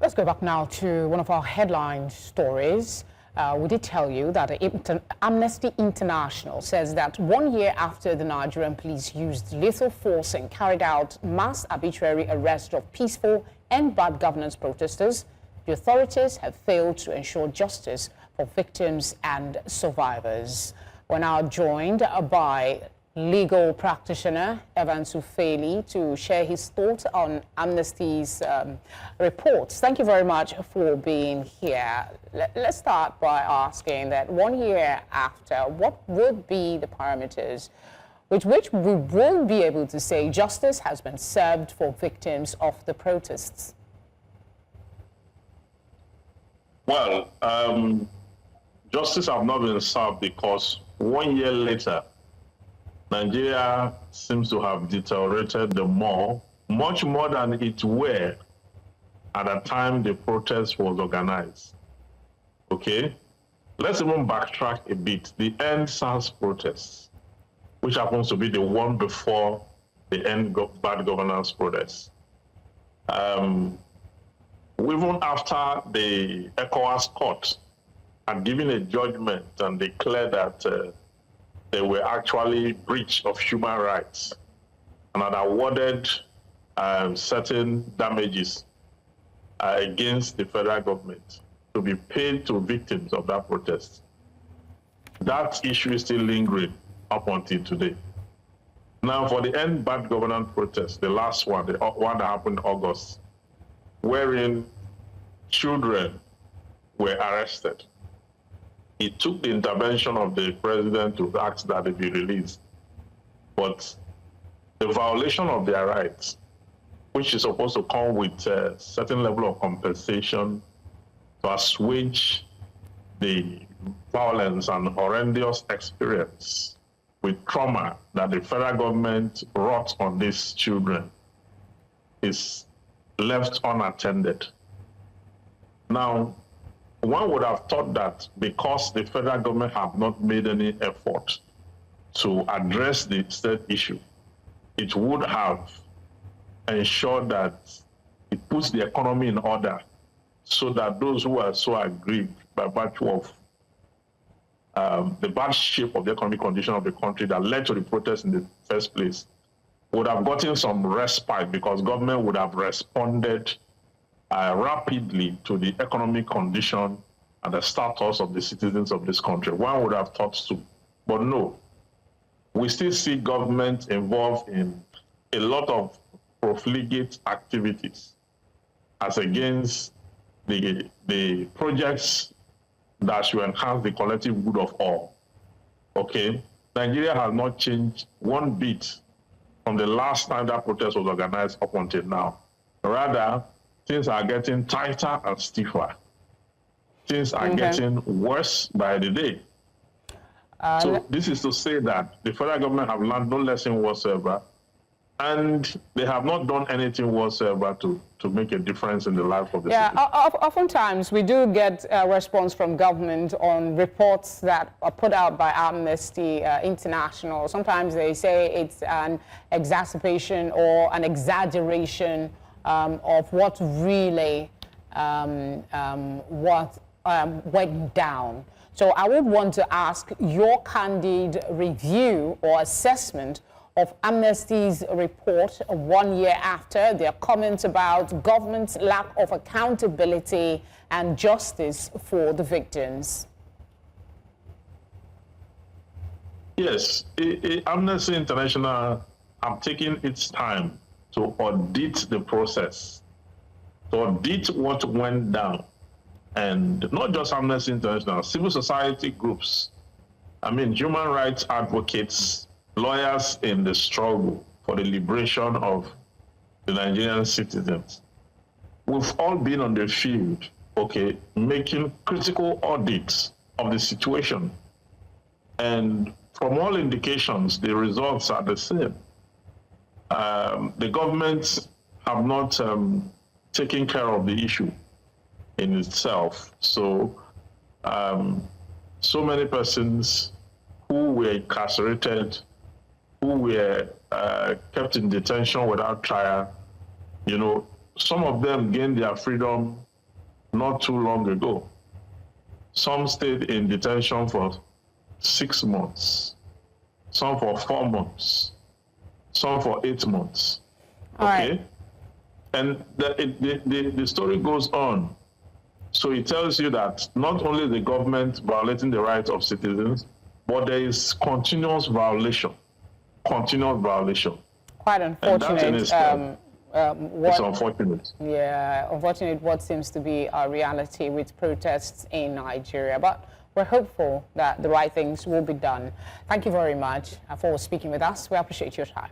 Let's go back now to one of our headline stories. We did tell you that Amnesty International says that 1 year after the Nigerian police used lethal force and carried out mass arbitrary arrest of peaceful and bad governance protesters, the authorities have failed to ensure justice for victims and survivors. We're now joined by legal practitioner Evans Ufeli to share his thoughts on Amnesty's reports. Thank you very much for being here. Let's start by asking that 1 year after, what would be the parameters with which we will be able to say justice has been served for victims of the protests? Well, justice has not been served because 1 year later, Nigeria seems to have deteriorated much more than it were at the time the protest was organized. Okay? Let's even backtrack a bit. The End SARS protests, which happens to be the one before the End Bad Governance protest. Even after the ECOWAS court had given a judgment and declared that there were actually breach of human rights and had awarded certain damages against the federal government to be paid to victims of that protest. That issue is still lingering up until today. Now, for the End Bad Governance protest, the last one, the one that happened in August, wherein children were arrested, it took the intervention of the president to ask that they be released. But the violation of their rights, which is supposed to come with a certain level of compensation to assuage the violence and horrendous experience with trauma that the federal government wrought on these children, is left unattended. Now, one would have thought that because the federal government have not made any effort to address the state issue, it would have ensured that it puts the economy in order so that those who are so aggrieved by virtue of the bad shape of the economic condition of the country that led to the protest in the first place would have gotten some respite, because government would have responded rapidly to the economic condition and the status of the citizens of this country. One would have thought so, but no. We still see government involved in a lot of profligate activities as against the projects that should enhance the collective good of all. Okay? Nigeria has not changed one bit from the last time that protest was organized up until now. Rather, things are getting tighter and stiffer. Things are getting worse by the day. So this is to say that the federal government have learned no lesson whatsoever, and they have not done anything whatsoever to make a difference in the life of the citizens. Oftentimes we do get a response from government on reports that are put out by Amnesty International. Sometimes they say it's an exacerbation or an exaggeration of what really went down. So I would want to ask your candid review or assessment of Amnesty's report 1 year after their comments about government's lack of accountability and justice for the victims. Yes, Amnesty International have taken its time to audit the process, to audit what went down. And not just Amnesty International, civil society groups, human rights advocates, lawyers in the struggle for the liberation of the Nigerian citizens. We've all been on the field, making critical audits of the situation. And from all indications, the results are the same. The government have not taken care of the issue in itself. So, so many persons who were incarcerated, who were kept in detention without trial, some of them gained their freedom not too long ago. Some stayed in detention for 6 months, some for 4 months, some for 8 months. Okay? Right. And the story goes on. So it tells you that not only the government violating the rights of citizens, but there is continuous violation. Continuous violation. Quite unfortunate. It's unfortunate. Yeah, unfortunate what seems to be a reality with protests in Nigeria. But we're hopeful that the right things will be done. Thank you very much for speaking with us. We appreciate your time.